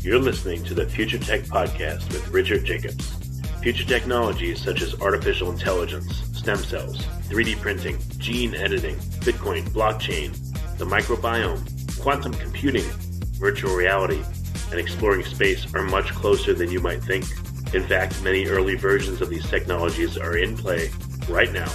You're listening to the Future Tech Podcast with Richard Jacobs. Future technologies such as artificial intelligence, stem cells, 3D printing, gene editing, Bitcoin, blockchain, the microbiome, quantum computing, virtual reality, and exploring space are much closer than you might think. In fact, many early versions of these technologies are in play right now,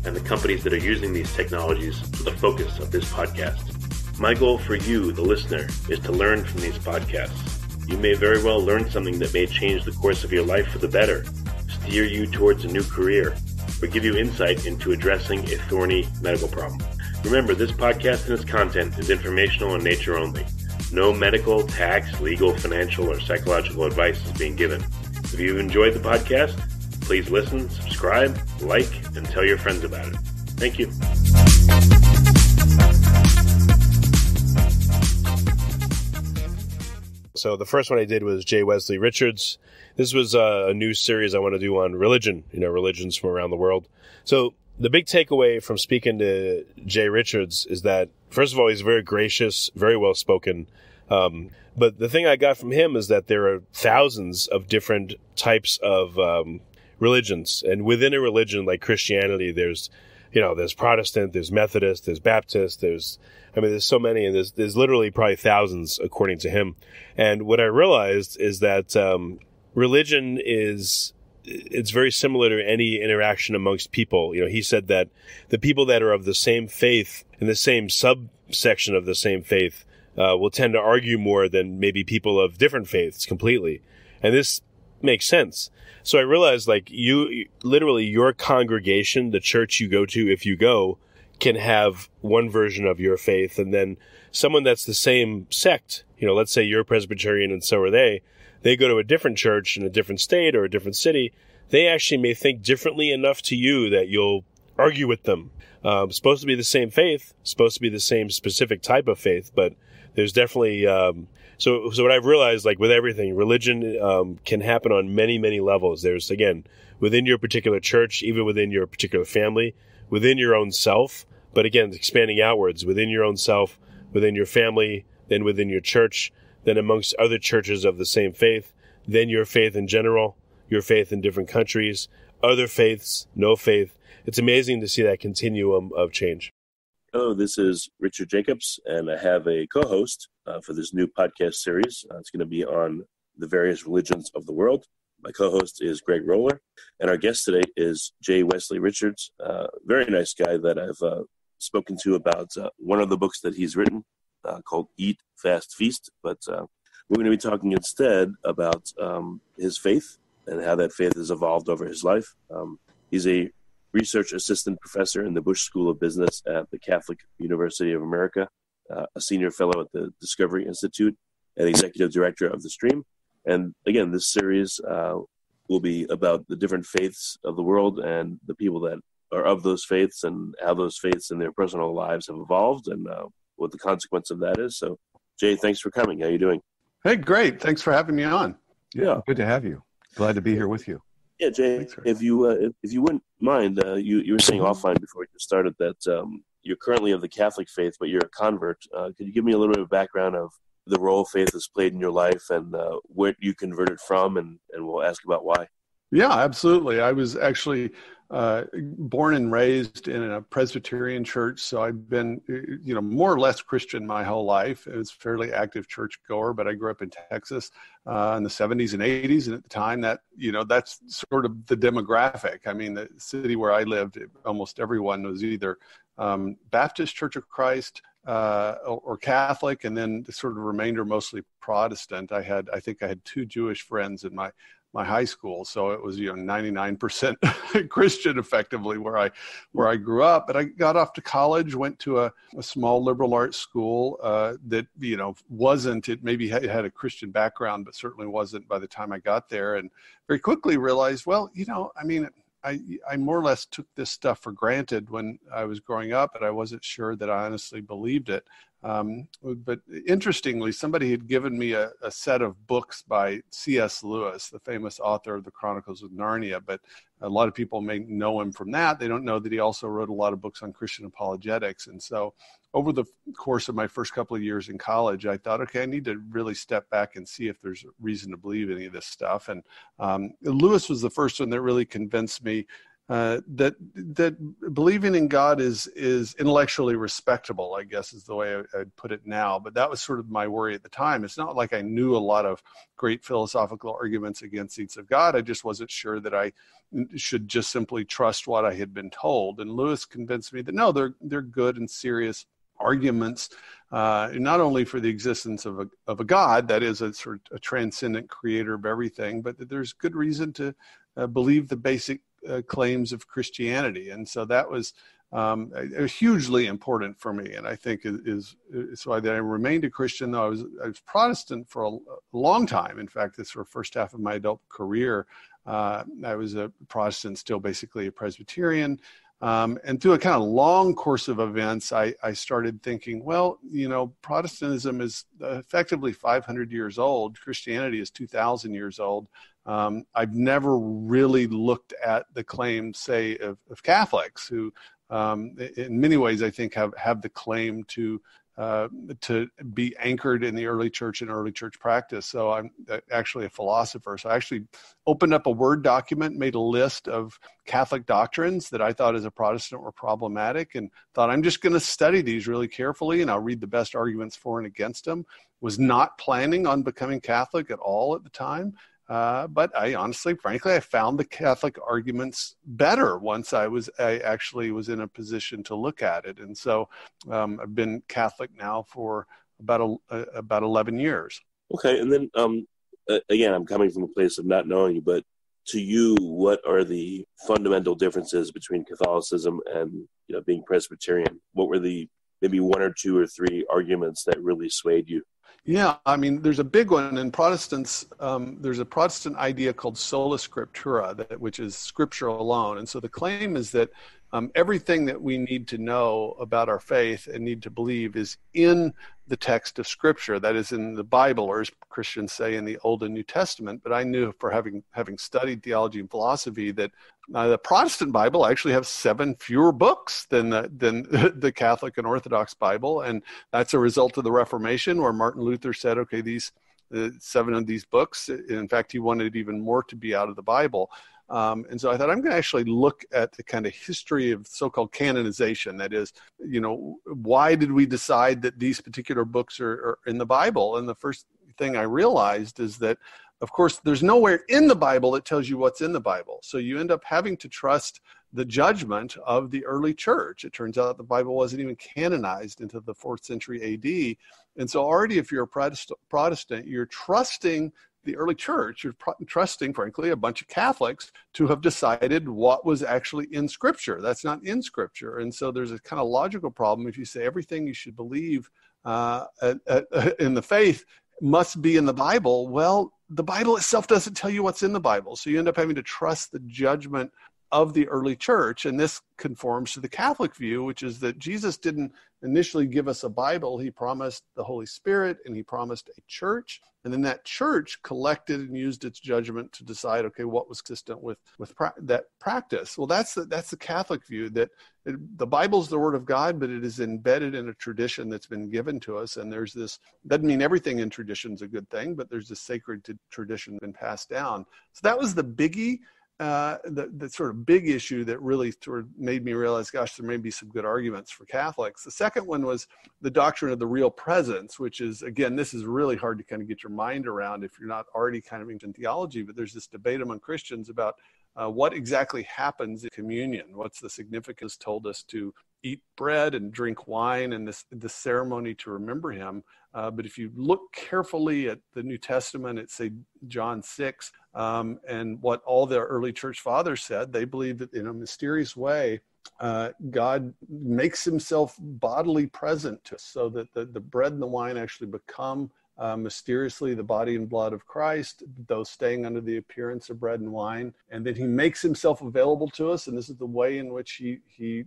and the companies that are using these technologies are the focus of this podcast. My goal for you, the listener, is to learn from these podcasts. You may very well learn something that may change the course of your life for the better, steer you towards a new career, or give you insight into addressing a thorny medical problem. Remember, this podcast and its content is informational in nature only. No medical, tax, legal, financial, or psychological advice is being given. If you enjoyed the podcast, please listen, subscribe, like, and tell your friends about it. Thank you. So the first one I did was Jay Wesley Richards. This was a new series I want to do on religion, religions from around the world. So the big takeaway from speaking to Jay Richards is that, first of all, he's very gracious, very well-spoken. But the thing I got from him is that there are thousands of different types of religions. And within a religion like Christianity, there's Protestant, there's Methodist, there's Baptist, there's so many, and there's literally probably thousands according to him. And what I realized is that religion it's very similar to any interaction amongst people. He said that the people that are of the same faith in the same subsection of the same faith will tend to argue more than maybe people of different faiths completely. And this makes sense. So I realized, literally your congregation, the church you go to, if you go, can have one version of your faith, and then someone that's the same sect, let's say you're Presbyterian and so are they go to a different church in a different state or a different city, they actually may think differently enough to you that you'll argue with them. Supposed to be the same faith, supposed to be the same specific type of faith, but there's definitely, so what I've realized, with everything, religion can happen on many, many levels. There's, again, within your particular church, even within your particular family, within your own self, but again, expanding outwards, within your own self, within your family, then within your church, then amongst other churches of the same faith, then your faith in general, your faith in different countries, other faiths, no faith. It's amazing to see that continuum of change. Hello, this is Richard Jacobs, and I have a co-host for this new podcast series. It's going to be on the various religions of the world. My co-host is Greg Roller, and our guest today is Jay Wesley Richards, very nice guy that I've spoken to about one of the books that he's written called Eat, Fast, Feast. But we're going to be talking instead about his faith and how that faith has evolved over his life. He's a research assistant professor in the Busch School of Business at the Catholic University of America, a senior fellow at the Discovery Institute, and executive director of The Stream. And again, this series will be about the different faiths of the world and the people that are of those faiths and how those faiths in their personal lives have evolved and what the consequence of that is. So, Jay, thanks for coming. How are you doing? Hey, great. Thanks for having me on. Yeah. Good to have you. Glad to be here with you. Yeah, Jay, if you wouldn't mind, you were saying offline before you started that you're currently of the Catholic faith, but you're a convert. Could you give me a little bit of background of the role faith has played in your life and where you converted from, and we'll ask about why? Yeah, absolutely. I was actually born and raised in a Presbyterian church, so I've been, more or less Christian my whole life. I was a fairly active churchgoer, but I grew up in Texas in the 70s and 80s, and at the time that, that's sort of the demographic. I mean, the city where I lived, almost everyone was either Baptist Church of Christ or Catholic, and then the sort of remainder mostly Protestant. I think I had two Jewish friends in my high school, so it was 99% Christian effectively where I grew up. But I got off to college, went to a small liberal arts school that wasn't, it maybe had a Christian background, but certainly wasn't by the time I got there, and very quickly realized, I more or less took this stuff for granted when I was growing up, and I wasn't sure that I honestly believed it. But interestingly, somebody had given me a set of books by C.S. Lewis, the famous author of the Chronicles of Narnia. But a lot of people may know him from that. They don't know that he also wrote a lot of books on Christian apologetics. And so over the course of my first couple of years in college, I thought, okay, I need to really step back and see if there's reason to believe any of this stuff. And Lewis was the first one that really convinced me that believing in God is intellectually respectable, I guess is the way I'd put it now. But that was sort of my worry at the time. It's not like I knew a lot of great philosophical arguments against the existence of God. I just wasn't sure that I should just simply trust what I had been told. And Lewis convinced me that no, they're good and serious arguments, not only for the existence of a God, that is a sort of a transcendent creator of everything, but that there's good reason to believe the basic claims of Christianity. And so that was hugely important for me. And I think is why that I remained a Christian, though I was Protestant for a long time. In fact, this was the first half of my adult career. I was a Protestant, still basically a Presbyterian. And through a kind of long course of events, I started thinking, well, Protestantism is effectively 500 years old. Christianity is 2,000 years old. I've never really looked at the claims, say, of Catholics who, in many ways, I think have the claim to be anchored in the early church and early church practice. So I'm actually a philosopher. So I actually opened up a Word document, made a list of Catholic doctrines that I thought as a Protestant were problematic, and thought I'm just going to study these really carefully, and I'll read the best arguments for and against them. Was not planning on becoming Catholic at all at the time. But I honestly, frankly, I found the Catholic arguments better once I actually was in a position to look at it. And so I've been Catholic now for about 11 years. Okay. And then, again, I'm coming from a place of not knowing you, but to you, what are the fundamental differences between Catholicism and, being Presbyterian? What were the maybe one or two or three arguments that really swayed you? Yeah, I mean, there's a big one in Protestants. There's a Protestant idea called sola scriptura, which is scripture alone. And so the claim is that everything that we need to know about our faith and need to believe is in the text of Scripture, that is in the Bible, or as Christians say, in the Old and New Testament. But I knew, for having studied theology and philosophy, that the Protestant Bible actually has 7 fewer books than the Catholic and Orthodox Bible, and that's a result of the Reformation, where Martin Luther said, okay, these 7 of these books, in fact, he wanted even more to be out of the Bible. And so I thought I'm going to actually look at the kind of history of so-called canonization. That is, why did we decide that these particular books are in the Bible? And the first thing I realized is that, of course, there's nowhere in the Bible that tells you what's in the Bible. So you end up having to trust the judgment of the early church. It turns out the Bible wasn't even canonized until the 4th century AD. And so already if you're a Protestant, you're trusting the early church, you're trusting, frankly, a bunch of Catholics to have decided what was actually in Scripture. That's not in Scripture. And so there's a kind of logical problem if you say everything you should believe in the faith must be in the Bible. Well, the Bible itself doesn't tell you what's in the Bible. So you end up having to trust the judgment of the early church. And this conforms to the Catholic view, which is that Jesus didn't initially give us a Bible. He promised the Holy Spirit, and he promised a church. And then that church collected and used its judgment to decide, okay, what was consistent with that practice. Well, that's the Catholic view, that the Bible is the Word of God, but it is embedded in a tradition that's been given to us. And there's this, doesn't mean everything in tradition is a good thing, but there's this sacred tradition been passed down. So that was the biggie. The sort of big issue that really sort of made me realize, gosh, there may be some good arguments for Catholics. The second one was the doctrine of the real presence, which is, again, this is really hard to kind of get your mind around if you're not already kind of into theology, but there's this debate among Christians about what exactly happens in communion. What's the significance told us to eat bread and drink wine and this ceremony to remember him. But if you look carefully at the New Testament, it's say John 6, and what all the early church fathers said, they believed that in a mysterious way, God makes himself bodily present to us, so that the bread and the wine actually become mysteriously the body and blood of Christ, though staying under the appearance of bread and wine. And then he makes himself available to us, and this is the way in which he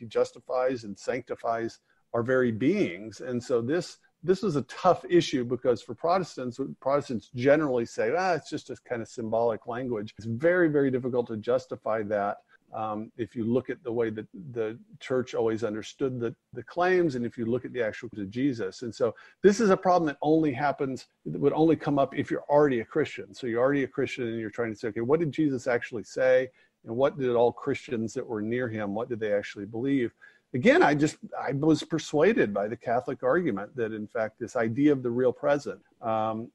justifies and sanctifies very beings. And so this was a tough issue, because for Protestants generally say, it's just a kind of symbolic language. It's very, very difficult to justify that. If you look at the way that the church always understood the claims, and if you look at the actual of Jesus. And so this is a problem that would only come up if you're already a Christian. So you're already a Christian and you're trying to say, okay, what did Jesus actually say? And what did all Christians that were near him, what did they actually believe? Again, I was persuaded by the Catholic argument that, in fact, this idea of the real present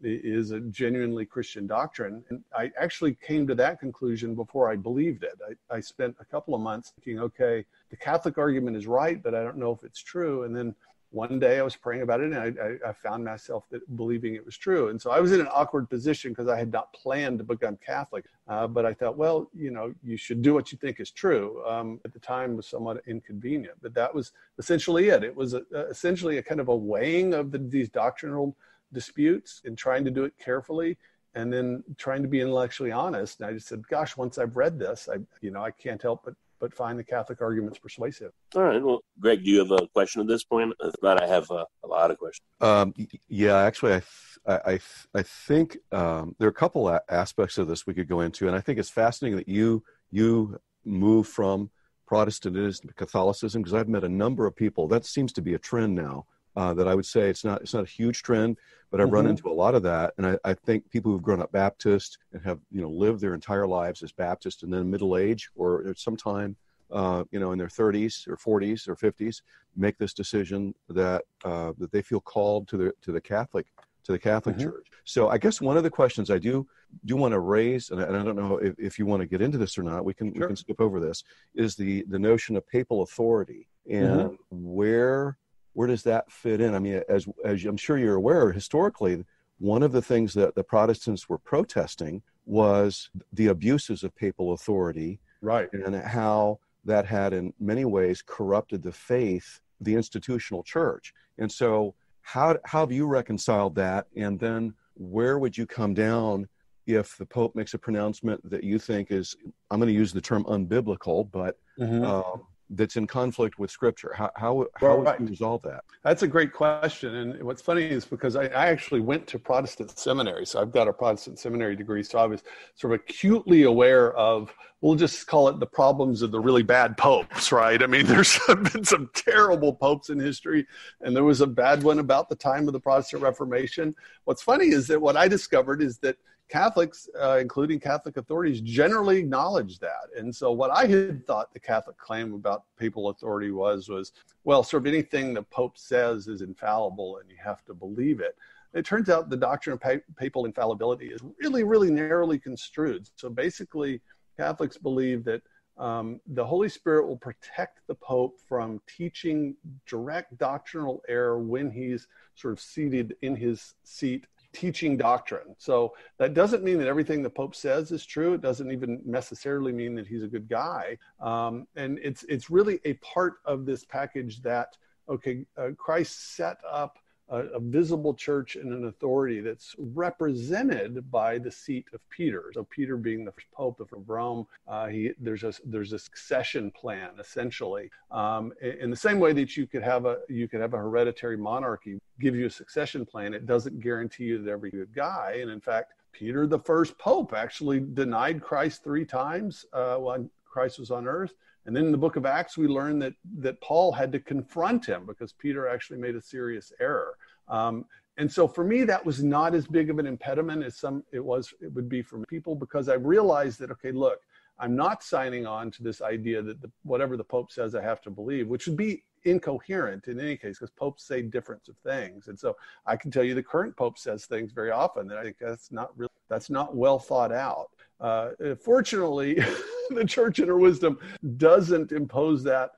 is a genuinely Christian doctrine. And I actually came to that conclusion before I believed it. I spent a couple of months thinking, okay, the Catholic argument is right, but I don't know if it's true. And then one day I was praying about it, and I found myself believing it was true. And so I was in an awkward position because I had not planned to become Catholic. But I thought, well, you should do what you think is true. At the time, it was somewhat inconvenient, but that was essentially it. It was essentially a kind of a weighing of these doctrinal disputes and trying to do it carefully, and then trying to be intellectually honest. And I just said, gosh, once I've read this, I can't help but find the Catholic arguments persuasive. All right. Well, Greg, do you have a question at this point? If not, I have a lot of questions. Yeah, actually, I think there are a couple aspects of this we could go into, and I think it's fascinating that you move from Protestantism to Catholicism, because I've met a number of people. That seems to be a trend now. That I would say it's not a huge trend, but I've run into a lot of that. And I think people who've grown up Baptist and have, lived their entire lives as Baptist, and then middle age or at some time, in their 30s or 40s or 50s, make this decision that they feel called to the Catholic Church. So I guess one of the questions I do want to raise, and I don't know if you want to get into this or not, we can skip over this, is the notion of papal authority, and where does that fit in? I mean, as I'm sure you're aware, historically, one of the things that the Protestants were protesting was the abuses of papal authority, right, and how that had in many ways corrupted the faith, the institutional church. And so how have you reconciled that? And then where would you come down if the Pope makes a pronouncement that you think is, I'm going to use the term unbiblical, but that's in conflict with Scripture? How would you resolve that? That's a great question. And what's funny is because I actually went to Protestant seminary. So I've got a Protestant seminary degree. So I was sort of acutely aware of, we'll just call it the problems of the really bad popes, right? I mean, there's been some terrible popes in history, and there was a bad one about the time of the Protestant Reformation. What's funny is that what I discovered is that Catholics, including Catholic authorities, generally acknowledge that. And so what I had thought the Catholic claim about papal authority was, well, sort of anything the Pope says is infallible and you have to believe it. It turns out the doctrine of papal infallibility is really, really narrowly construed. So basically, Catholics believe that the Holy Spirit will protect the Pope from teaching direct doctrinal error when he's sort of seated in his seat teaching doctrine. So that doesn't mean that everything the Pope says is true. It doesn't even necessarily mean that he's a good guy. And it's really a part of this package that, Christ set up a visible church and an authority that's represented by the seat of Peter. So Peter being the first Pope of Rome, there's a succession plan essentially. In the same way that you could have a hereditary monarchy give you a succession plan, it doesn't guarantee you that every good guy. And in fact, Peter, the first Pope, actually denied Christ 3 times when Christ was on earth. And then in the book of Acts, we learn that Paul had to confront him because Peter actually made a serious error. And so for me, that was not as big of an impediment as it would be for people, because I realized that, okay, look, I'm not signing on to this idea that whatever the Pope says I have to believe, which would be incoherent in any case, because popes say different of things. And so I can tell you the current Pope says things very often that I think that's not well thought out. Fortunately, the church in her wisdom doesn't impose that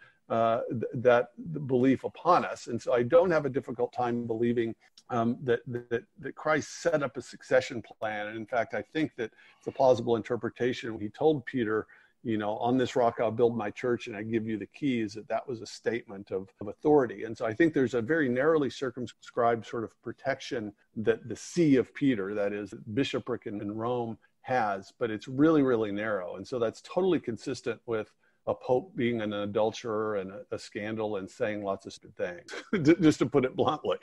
belief upon us. And so I don't have a difficult time believing that Christ set up a succession plan. And in fact, I think that it's a plausible interpretation when he told Peter, on this rock I'll build my church and I give you the keys, that was a statement of authority. And so I think there's a very narrowly circumscribed sort of protection that the see of Peter, that is bishopric in Rome, has, but it's really, really narrow. And so that's totally consistent with a pope being an adulterer and a scandal and saying lots of stupid things, just to put it bluntly.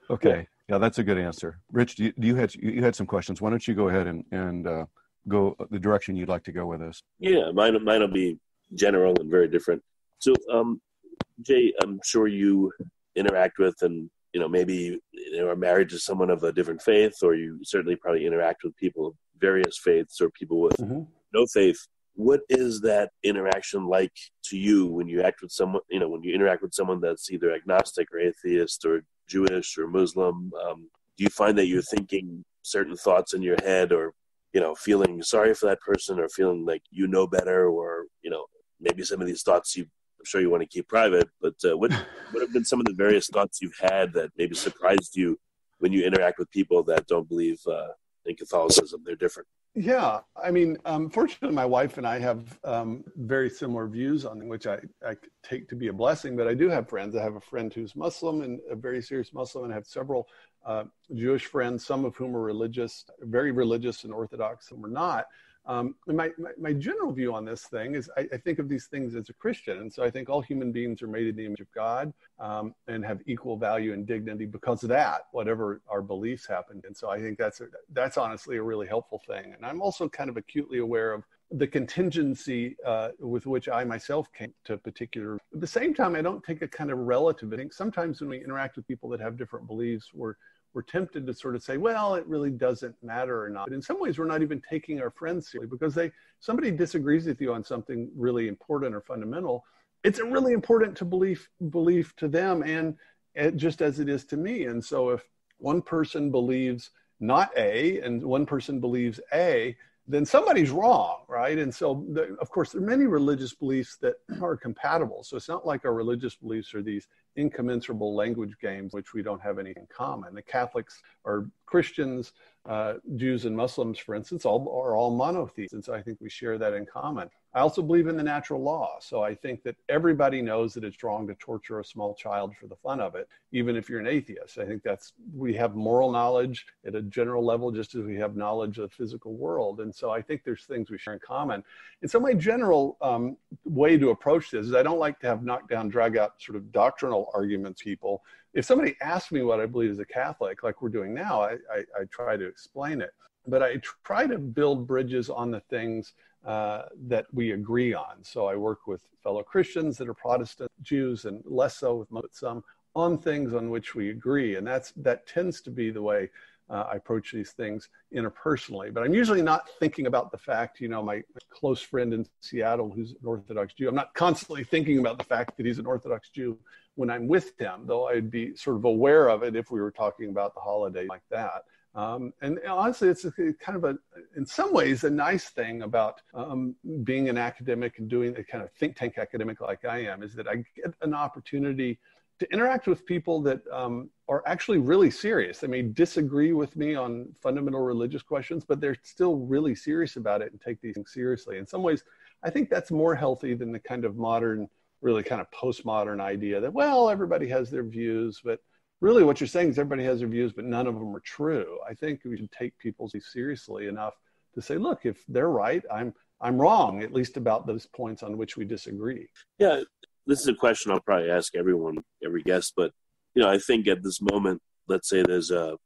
Okay. Yeah, that's a good answer. Rich, you had some questions. Why don't you go ahead and go the direction you'd like to go with this? Yeah, mine will be general and very different. So, Jay, I'm sure you interact with and, maybe are married to someone of a different faith, or you certainly probably interact with people of various faiths or people with no faith. What is that interaction like to you when you act with someone, when you interact with someone that's either agnostic or atheist or Jewish or Muslim? Do you find that you're thinking certain thoughts in your head, or, feeling sorry for that person, or feeling like better, or, maybe some of these thoughts I'm sure you want to keep private, but what have been some of the various thoughts you've had that maybe surprised you when you interact with people that don't believe in Catholicism? They're different. Yeah, I mean, fortunately, my wife and I have very similar views on which I take to be a blessing, but I do have friends. I have a friend who's Muslim, and a very serious Muslim, and I have several Jewish friends, some of whom are religious, very religious and Orthodox, some are not. And my general view on this thing is I think of these things as a Christian. And so I think all human beings are made in the image of God and have equal value and dignity because of that, whatever our beliefs happen. And so I think that's honestly a really helpful thing. And I'm also kind of acutely aware of the contingency with which I myself came to particular. At the same time, I don't take a kind of relative. I think sometimes when we interact with people that have different beliefs, we're tempted to sort of say, well, it really doesn't matter or not. But in some ways, we're not even taking our friends seriously because somebody disagrees with you on something really important or fundamental. It's really important to belief to them, and just as it is to me. And so if one person believes not A and one person believes A, then somebody's wrong, right? And so, of course, there are many religious beliefs that are compatible. So it's not like our religious beliefs are these incommensurable language games which we don't have anything in common. The Catholics or Christians, Jews and Muslims, for instance, are all monotheists. And so I think we share that in common. I also believe in the natural law. So I think that everybody knows that it's wrong to torture a small child for the fun of it, even if you're an atheist. I think we have moral knowledge at a general level, just as we have knowledge of the physical world. And so I think there's things we share in common. And so my general way to approach this is I don't like to have knockdown, drag out sort of doctrinal arguments, people. If somebody asks me what I believe as a Catholic, like we're doing now, I try to explain it. But I try to build bridges on the things that we agree on. So I work with fellow Christians that are Protestant, Jews, and less so with some, on things on which we agree. And that tends to be the way I approach these things interpersonally. But I'm usually not thinking about the fact, my close friend in Seattle who's an Orthodox Jew, I'm not constantly thinking about the fact that he's an Orthodox Jew when I'm with him, though I'd be sort of aware of it if we were talking about the holiday like that. And honestly, it's kind of in some ways, a nice thing about being an academic and doing a kind of think tank academic like I am, is that I get an opportunity to interact with people that are actually really serious. They may disagree with me on fundamental religious questions, but they're still really serious about it and take these things seriously. In some ways, I think that's more healthy than the kind of modern, really kind of postmodern idea that, well, everybody has their views, but really what you're saying is everybody has their views, but none of them are true. I think we should take people seriously enough to say, look, if they're right, I'm wrong, at least about those points on which we disagree. Yeah, this is a question I'll probably ask every guest, but, I think at this moment, let's say there's a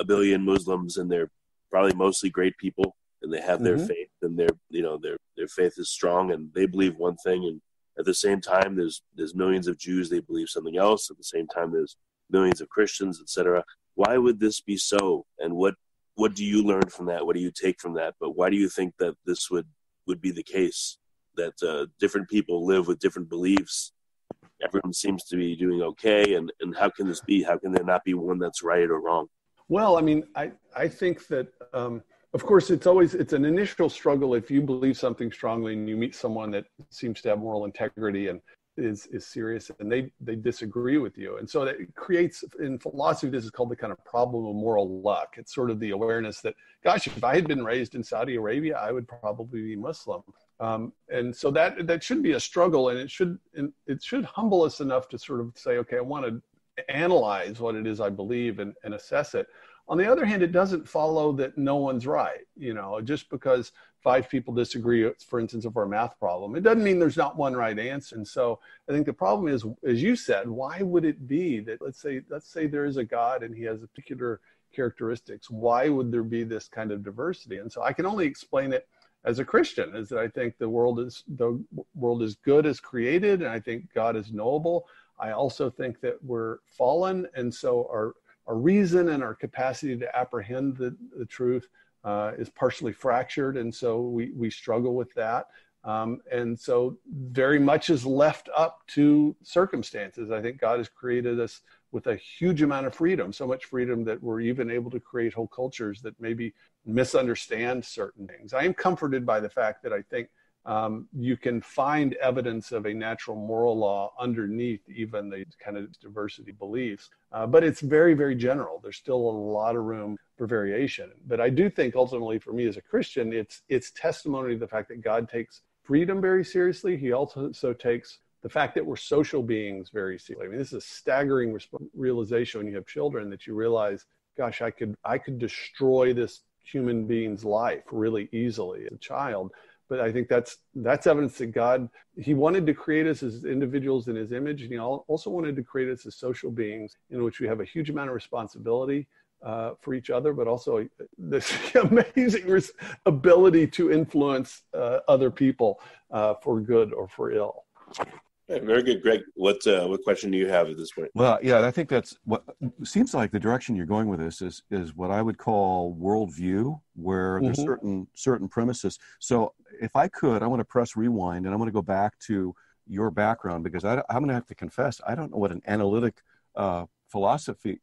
billion Muslims, and they're probably mostly great people, and they have their faith, and their faith is strong, and they believe one thing, and at the same time, there's millions of Jews, they believe something else. At the same time, there's millions of Christians, etc. Why would this be so? And what do you learn from that? What do you take from that? But why do you think that this would be the case, that different people live with different beliefs? Everyone seems to be doing okay. And how can this be? How can there not be one that's right or wrong? Well, I mean, I think that, of course, it's an initial struggle if you believe something strongly and you meet someone that seems to have moral integrity and is serious, and they disagree with you. And so that creates, in philosophy, this is called the kind of problem of moral luck. It's sort of the awareness that, gosh, if I had been raised in Saudi Arabia, I would probably be Muslim. And so that should be a struggle, and it should humble us enough to sort of say, okay, I want to analyze what it is I believe and assess it. On the other hand, it doesn't follow that no one's right. Just because 5 people disagree, for instance, over a math problem, it doesn't mean there's not one right answer. And so I think the problem is, as you said, why would it be that, let's say there is a God and he has a particular characteristics, why would there be this kind of diversity? And so I can only explain it as a Christian, is that I think the world is good as created, and I think God is knowable. I also think that we're fallen, and so our reason and our capacity to apprehend the truth is partially fractured, and so we struggle with that. And so very much is left up to circumstances. I think God has created us with a huge amount of freedom, so much freedom that we're even able to create whole cultures that maybe misunderstand certain things. I am comforted by the fact that I think you can find evidence of a natural moral law underneath even the kind of diversity beliefs, but it's very, very general. There's still a lot of room for variation. But I do think ultimately for me as a Christian, it's testimony to the fact that God takes freedom very seriously. He also takes the fact that we're social beings very seriously. I mean, this is a staggering realization when you have children, that you realize, gosh, I could destroy this human being's life really easily as a child. But I think that's evidence that God, he wanted to create us as individuals in his image, and he also wanted to create us as social beings in which we have a huge amount of responsibility for each other, but also this amazing ability to influence other people for good or for ill. Very good, Greg. What question do you have at this point? Well, yeah, I think that's what seems like the direction you're going with this is what I would call worldview, where there's certain premises. So if I could, I want to press rewind, and I want to go back to your background, because I'm going to have to confess, I don't know what an analytic philosophy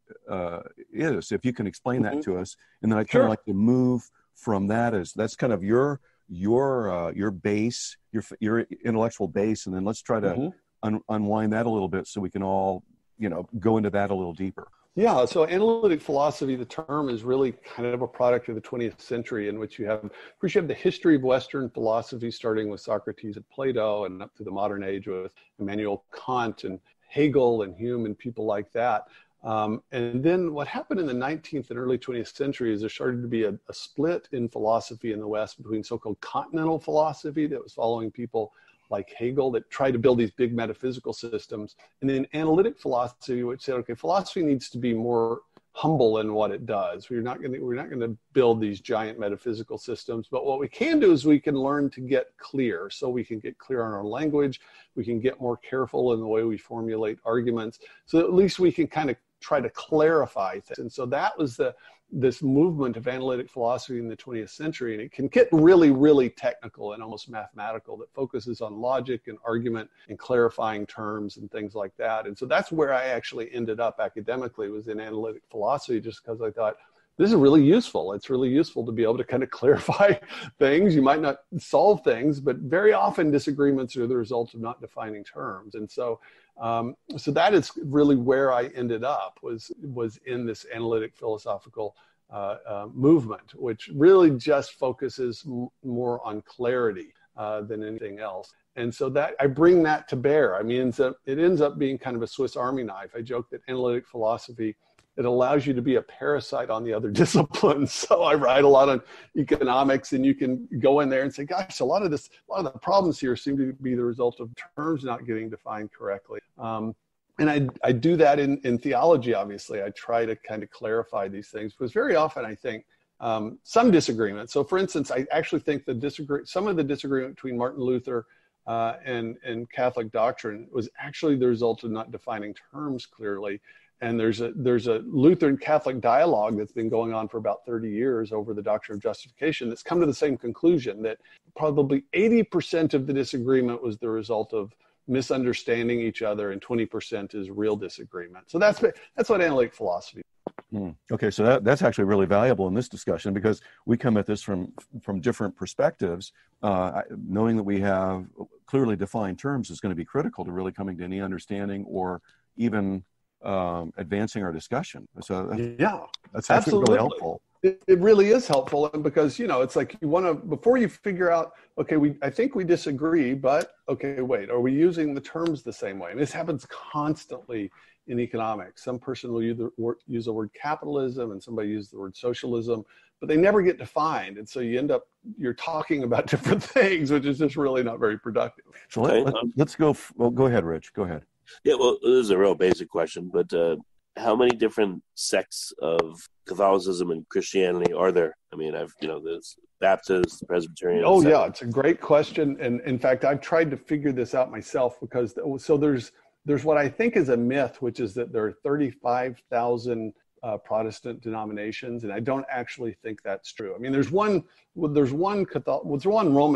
is. If you can explain that to us, and then I kind of like to move from that as that's kind of your base, your intellectual base, and then let's try to unwind that a little bit so we can all go into that a little deeper. Yeah, so analytic philosophy, the term is really kind of a product of the 20th century, in which you have the history of Western philosophy, starting with Socrates and Plato, and up to the modern age with Immanuel Kant and Hegel and Hume and people like that. And then what happened in the 19th and early 20th century is there started to be a split in philosophy in the West between so-called continental philosophy that was following people like Hegel that tried to build these big metaphysical systems, and then analytic philosophy, which said, okay, philosophy needs to be more humble in what it does. We're not going to build these giant metaphysical systems, but what we can do is we can learn to get clear. So we can get clear on our language. We can get more careful in the way we formulate arguments. So at least we can kind of try to clarify things. And so that was this movement of analytic philosophy in the 20th century. And it can get really, really technical and almost mathematical, that focuses on logic and argument and clarifying terms and things like that. And so that's where I actually ended up academically, was in analytic philosophy, just because I thought, this is really useful. It's really useful to be able to kind of clarify things. You might not solve things, but very often disagreements are the result of not defining terms. And so that is really where I ended up, was in this analytic philosophical movement, which really just focuses more on clarity than anything else. And so that I bring that to bear. I mean, it ends up being kind of a Swiss Army knife. I joke that analytic philosophy, it allows you to be a parasite on the other disciplines. So I write a lot on economics, and you can go in there and say, gosh, a lot of the problems here seem to be the result of terms not getting defined correctly. And I do that in theology, obviously. I try to kind of clarify these things, because very often I think some disagreement. So for instance, I actually think some of the disagreement between Martin Luther and Catholic doctrine was actually the result of not defining terms clearly. And there's a Lutheran Catholic dialogue that's been going on for about 30 years over the doctrine of justification that's come to the same conclusion, that probably 80% of the disagreement was the result of misunderstanding each other, and 20% is real disagreement. So that's what analytic philosophy is. Okay, so that's actually really valuable in this discussion, because we come at this from different perspectives. Knowing that we have clearly defined terms is going to be critical to really coming to any understanding or even advancing our discussion. So that's actually really helpful. It really is helpful, and because it's like you want to, before you figure out, okay, I think we disagree, but okay, wait, are we using the terms the same way? And this happens constantly in economics. Some person will use the word capitalism, and somebody uses the word socialism, but they never get defined, and so you're talking about different things, which is just really not very productive. So let's go. Well, go ahead, Rich. Go ahead. Yeah, well, this is a real basic question, but how many different sects of Catholicism and Christianity are there? I mean, there's Baptist, Presbyterian. Oh, yeah, it's a great question. And in fact, I've tried to figure this out myself because there's what I think is a myth, which is that there are 35,000 Protestant denominations, and I don't actually think that's true. I mean, there's one Roman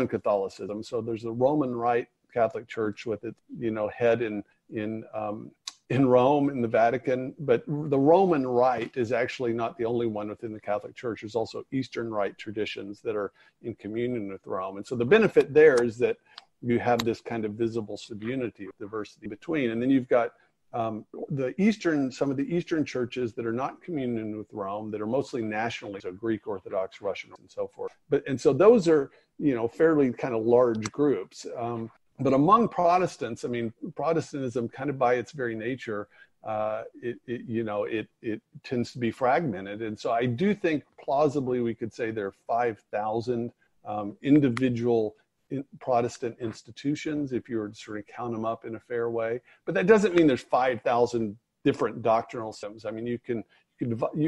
Catholicism. So there's the Roman Rite Catholic Church with its head in Rome, in the Vatican, but the Roman Rite is actually not the only one within the Catholic Church. There's also Eastern Rite traditions that are in communion with Rome. And so the benefit there is that you have this kind of visible subunity, diversity between. And then you've got some of the Eastern churches that are not in communion with Rome, that are mostly nationally, so Greek Orthodox, Russian, and so forth. And so those are, fairly kind of large groups. But among Protestants, I mean, Protestantism kind of by its very nature, it tends to be fragmented. And so I do think plausibly we could say there are 5,000 individual Protestant institutions, if you were to sort of count them up in a fair way. But that doesn't mean there's 5,000 different doctrinal systems. I mean, you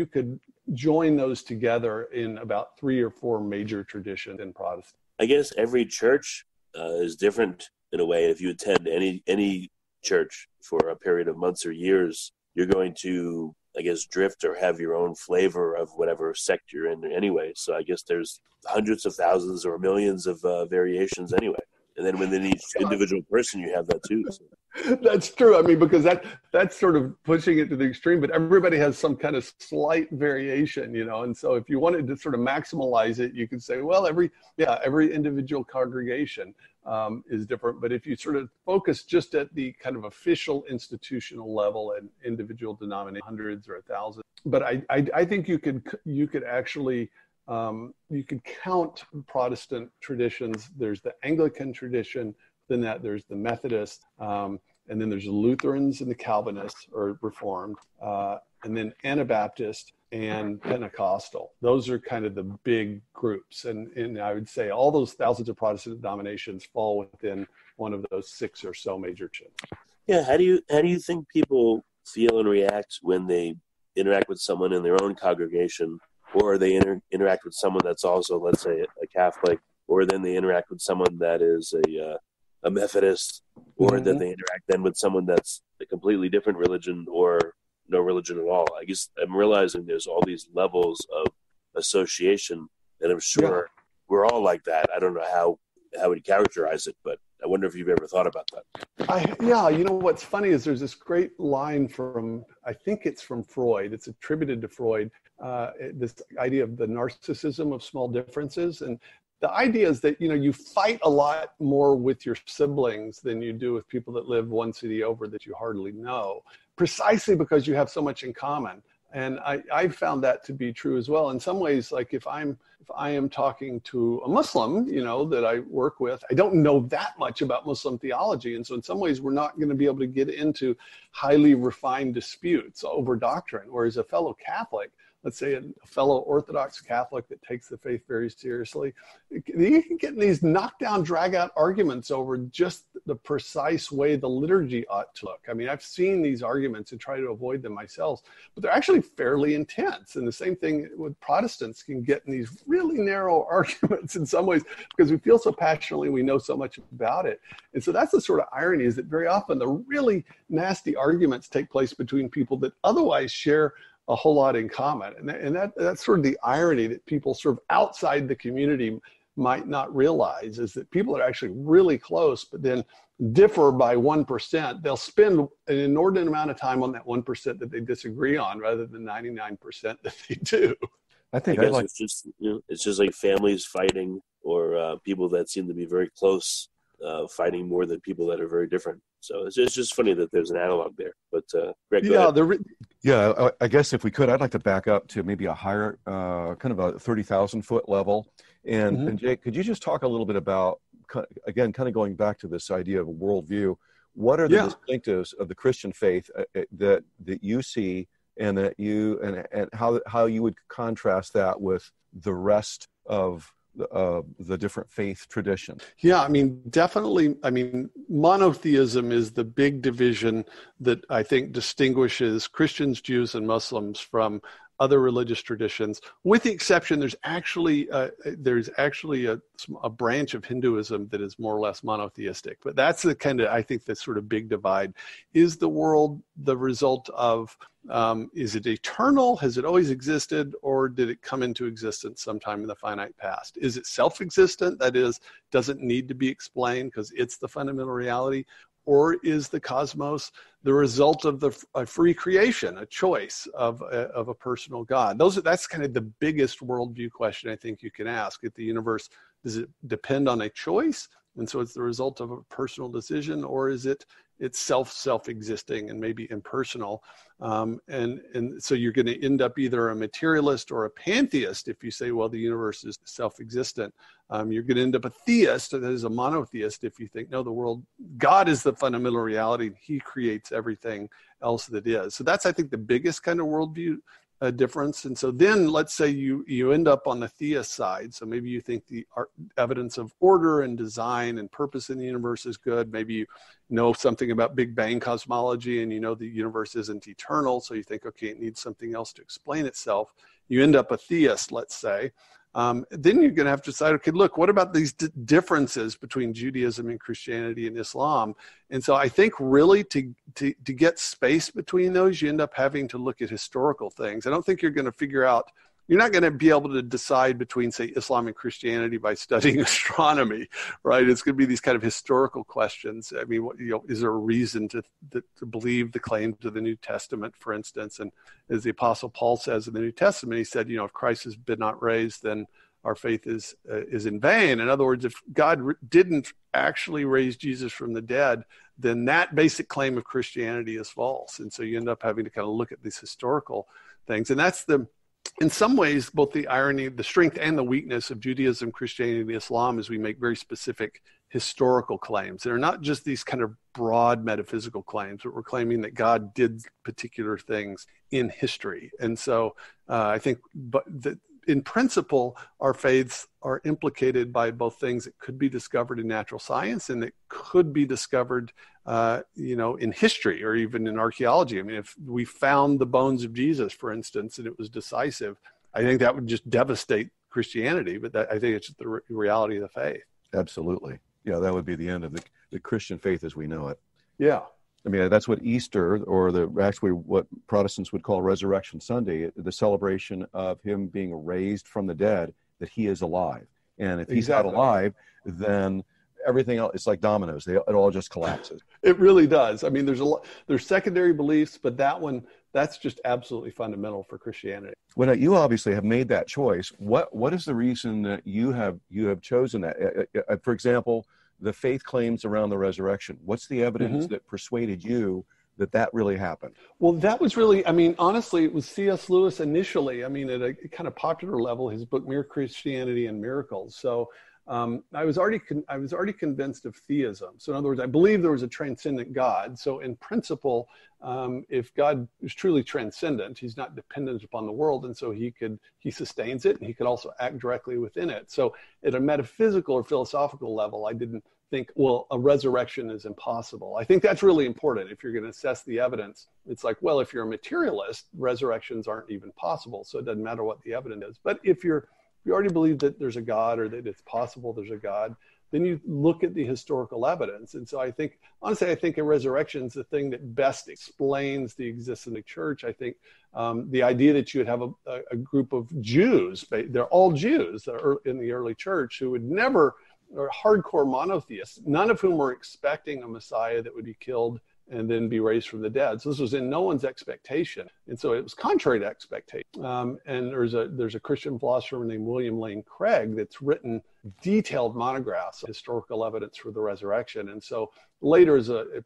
could join those together in about 3 or 4 major traditions in Protestant. I guess every church is different in a way. If you attend any church for a period of months or years, you're going to, I guess, drift or have your own flavor of whatever sect you're in anyway. So I guess there's hundreds of thousands or millions of variations anyway. And then within each individual person, you have that too. So. That's true. I mean, because that's sort of pushing it to the extreme, but everybody has some kind of slight variation, and so if you wanted to sort of maximize it, you could say, well, every individual congregation is different. But if you sort of focus just at the kind of official institutional level and individual denomination, hundreds or 1,000, but I think you could actually you could count Protestant traditions. There's the Anglican tradition, then there's the Methodist, and then there's the Lutherans and the Calvinists or Reformed, and then Anabaptist and Pentecostal. Those are kind of the big groups. And I would say all those thousands of Protestant denominations fall within one of those 6 or so major churches. Yeah. How do you think people feel and react when they interact with someone in their own congregation, or they interact with someone that's also, let's say, a Catholic, or then they interact with someone that is a Methodist, or then they interact then with someone that's a completely different religion or no religion at all? I guess I'm realizing there's all these levels of association, and I'm sure we're all like that. I don't know how we'd characterize it, but I wonder if you've ever thought about that. What's funny is there's this great line from, I think it's from Freud. It's attributed to Freud, this idea of the narcissism of small differences. And the idea is that, you fight a lot more with your siblings than you do with people that live one city over that you hardly know, precisely because you have so much in common. And I found that to be true as well. In some ways, like if I am talking to a Muslim, that I work with, I don't know that much about Muslim theology. And so in some ways, we're not going to be able to get into highly refined disputes over doctrine. Whereas a fellow Catholic, let's say a fellow Orthodox Catholic that takes the faith very seriously, you can get in these knockdown, drag-out arguments over just the precise way the liturgy ought to look. I mean, I've seen these arguments and try to avoid them myself, but they're actually fairly intense. And the same thing with Protestants can get in these really narrow arguments in some ways because we feel so passionately, we know so much about it. And so that's the sort of irony, is that very often the really nasty arguments take place between people that otherwise share a whole lot in common. And that's sort of the irony that people sort of outside the community might not realize, is that people are actually really close, but then differ by 1%. They'll spend an inordinate amount of time on that 1% that they disagree on rather than 99% that they do. I think it's just like families fighting, or people that seem to be very close fighting more than people that are very different. So it's just funny that there's an analog there. But Greg, Yeah, I guess if we could, I'd like to back up to maybe a higher, kind of a 30,000 foot level. And Jake, could you just talk a little bit about, again, kind of going back to this idea of a worldview, what are the distinctives of the Christian faith that you see, and that you, and how you would contrast that with the rest of the different faith traditions? Yeah, I mean, definitely. I mean, monotheism is the big division that I think distinguishes Christians, Jews, and Muslims from other religious traditions, with the exception there's actually a branch of Hinduism that is more or less monotheistic. But that's the kind of, I think, the sort of big divide. Is the world the result of, is it eternal? Has it always existed? Or did it come into existence sometime in the finite past? Is it self-existent? That is, doesn't need to be explained because it's the fundamental reality? Or is the cosmos the result of a free creation, a choice of a personal God? That's kind of the biggest worldview question I think you can ask. If the universe, does it depend on a choice? And so it's the result of a personal decision, or is it's self-existing and maybe impersonal? And so you're going to end up either a materialist or a pantheist if you say, well, the universe is self-existent. You're going to end up a theist, that is a monotheist, if you think, no, God is the fundamental reality. He creates everything else that is. So that's, I think, the biggest kind of worldview difference. And so then let's say you end up on the theist side. So maybe you think the evidence of order and design and purpose in the universe is good. Maybe you know something about Big Bang cosmology and you know the universe isn't eternal. So you think, okay, it needs something else to explain itself. You end up a theist, let's say. Then you're going to have to decide, okay, look, what about these differences between Judaism and Christianity and Islam? And so I think really to get space between those, you end up having to look at historical things. I don't think you're going to figure out, you're not going to be able to decide between, say, Islam and Christianity by studying astronomy, right? It's going to be these kind of historical questions. I mean, is there a reason to believe the claims of the New Testament, for instance? And as the Apostle Paul says in the New Testament, he said, if Christ has been not raised, then our faith is in vain. In other words, if God didn't actually raise Jesus from the dead, then that basic claim of Christianity is false. And so you end up having to kind of look at these historical things. And that's in some ways, both the irony, the strength and the weakness of Judaism, Christianity, and Islam is we make very specific historical claims. They're not just these kind of broad metaphysical claims, but we're claiming that God did particular things in history. And so I think in principle, our faiths are implicated by both things that could be discovered in natural science and that could be discovered in history or even in archaeology. I mean, if we found the bones of Jesus, for instance, and it was decisive, I think that would just devastate Christianity. But I think it's the reality of the faith. Absolutely. Yeah, that would be the end of the Christian faith as we know it. Yeah. I mean, that's what Easter, or actually what Protestants would call Resurrection Sunday, the celebration of him being raised from the dead, that he is alive. And if he's not alive, then everything else, it's like dominoes. It all just collapses. It really does. I mean, there's secondary beliefs, but that's just absolutely fundamental for Christianity. Well, you obviously have made that choice. What is the reason that you have chosen that? For example, the faith claims around the resurrection. What's the evidence that persuaded you that really happened? Well, that was really, I mean, honestly, it was C.S. Lewis initially. I mean, at a kind of popular level, his book, Mere Christianity and Miracles. So I was already convinced of theism. So in other words, I believe there was a transcendent God. So in principle, if God is truly transcendent, he's not dependent upon the world. And so he sustains it and he could also act directly within it. So at a metaphysical or philosophical level, I didn't think, well, a resurrection is impossible. I think that's really important. If you're going to assess the evidence, it's like, well, if you're a materialist, resurrections aren't even possible. So it doesn't matter what the evidence is. But if you already believe that there's a God or that it's possible there's a God, then you look at the historical evidence. And so I think a resurrection is the thing that best explains the existence of the church. I think the idea that you would have a group of Jews, they're all Jews in the early church who would never, or hardcore monotheists, none of whom were expecting a Messiah that would be killed and then be raised from the dead. So this was in no one's expectation. And so it was contrary to expectation. And there's a Christian philosopher named William Lane Craig that's written detailed monographs of historical evidence for the resurrection. And so later as a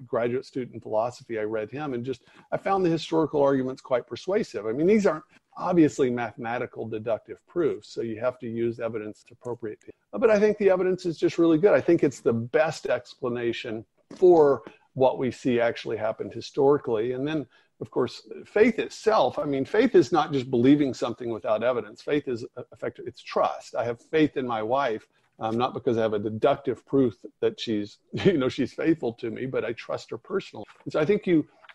graduate student in philosophy, I read him and I found the historical arguments quite persuasive. I mean, these aren't obviously mathematical deductive proofs, so you have to use evidence that's appropriate. But I think the evidence is just really good. I think it's the best explanation for what we see actually happened historically. And then, of course, faith itself, I mean, faith is not just believing something without evidence. Faith is effective, it's trust. I have faith in my wife, not because I have a deductive proof that she's faithful to me, but I trust her personally. And so I think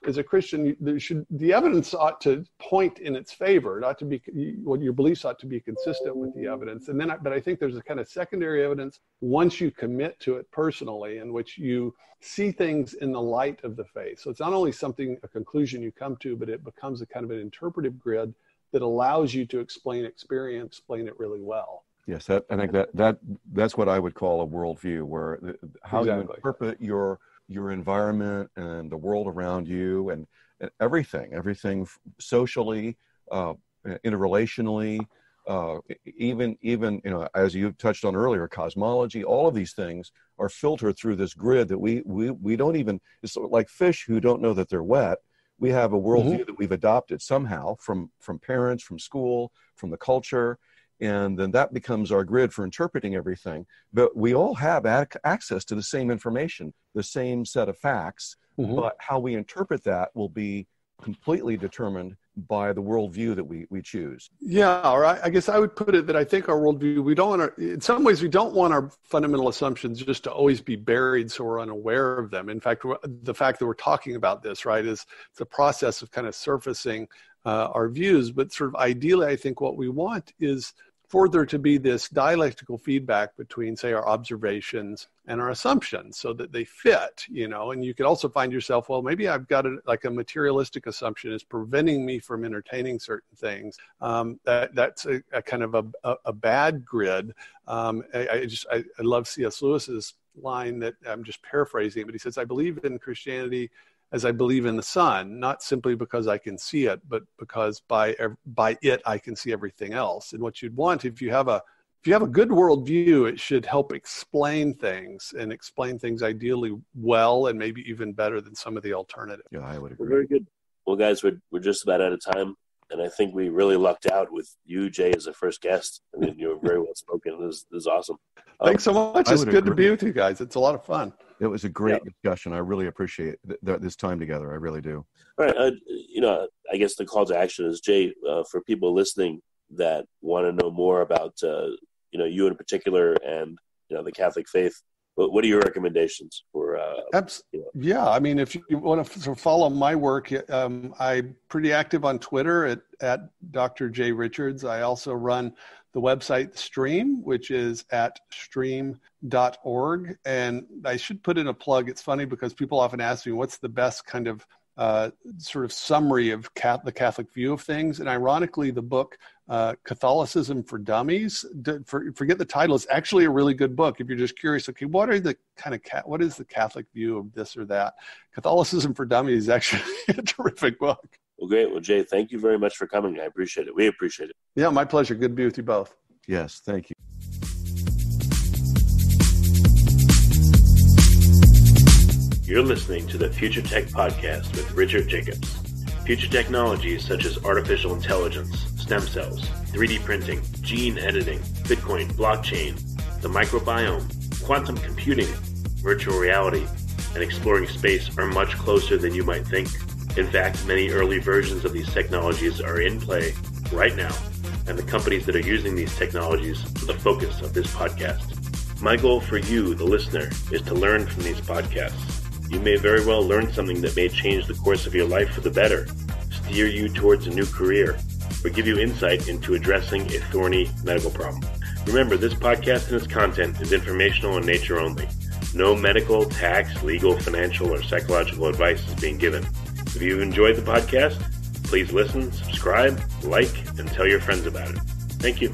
as a Christian, the evidence ought to point in its favor. It ought to be, what your beliefs ought to be consistent with the evidence. And then, but I think there's a kind of secondary evidence once you commit to it personally, in which you see things in the light of the faith. So it's not only a conclusion you come to, but it becomes a kind of an interpretive grid that allows you to explain experience, explain it really well. Yes, I think that's what I would call a worldview, where how you interpret your environment and the world around you and everything socially, interrelationally, even as you touched on earlier, cosmology, all of these things are filtered through this grid that we don't even, it's like fish who don't know that they're wet. We have a worldview that we've adopted somehow from parents, from school, from the culture. And then that becomes our grid for interpreting everything. But we all have access to the same information, the same set of facts, but how we interpret that will be completely determined by the worldview that we choose. Yeah, or I guess I would put it that I think our worldview, in some ways we don't want our fundamental assumptions just to always be buried so we're unaware of them. In fact, the fact that we're talking about this, right, is it's a process of kind of surfacing our views. But sort of ideally, I think what we want is for there to be this dialectical feedback between, say, our observations and our assumptions so that they fit, and you could also find yourself, well, maybe I've got a materialistic assumption is preventing me from entertaining certain things. That's a kind of a bad grid. I love C.S. Lewis's line that I'm just paraphrasing, but he says, I believe in Christianity as I believe in the sun, not simply because I can see it, but because by it I can see everything else. And what you'd want, if you have a good worldview, it should help explain things ideally well, and maybe even better than some of the alternatives. Yeah, I would agree. Very good. Well, guys, we're just about out of time. And I think we really lucked out with you, Jay, as a first guest. I mean, you were very well spoken. This is awesome. Thanks so much. It's good to be with you guys. It's a lot of fun. It was a great discussion. I really appreciate this time together. I really do. All right. I guess the call to action is, Jay, for people listening that want to know more about, you in particular and, the Catholic faith, what are your recommendations for? Yeah, I mean, if you want to sort of follow my work, I'm pretty active on Twitter at Dr. Jay Richards. I also run the website Stream, which is at stream.org. And I should put in a plug. It's funny because people often ask me, what's the best kind of sort of summary of the Catholic view of things? And ironically, the book Catholicism for Dummies, forget the title, it's actually a really good book if you're just curious, okay, what is the Catholic view of this or that? Catholicism for Dummies is actually a terrific book. Well, great. Well, Jay, thank you very much for coming. I appreciate it. We appreciate it. Yeah, my pleasure. Good to be with you both. Yes, thank you. You're listening to the Future Tech Podcast with Richard Jacobs. Future technologies such as artificial intelligence, stem cells, 3D printing, gene editing, Bitcoin, blockchain, the microbiome, quantum computing, virtual reality, and exploring space are much closer than you might think. In fact, many early versions of these technologies are in play right now, and the companies that are using these technologies are the focus of this podcast. My goal for you, the listener, is to learn from these podcasts. You may very well learn something that may change the course of your life for the better, steer you towards a new career, or give you insight into addressing a thorny medical problem. Remember, this podcast and its content is informational in nature only. No medical, tax, legal, financial, or psychological advice is being given. If you've enjoyed the podcast, please listen, subscribe, like, and tell your friends about it. Thank you.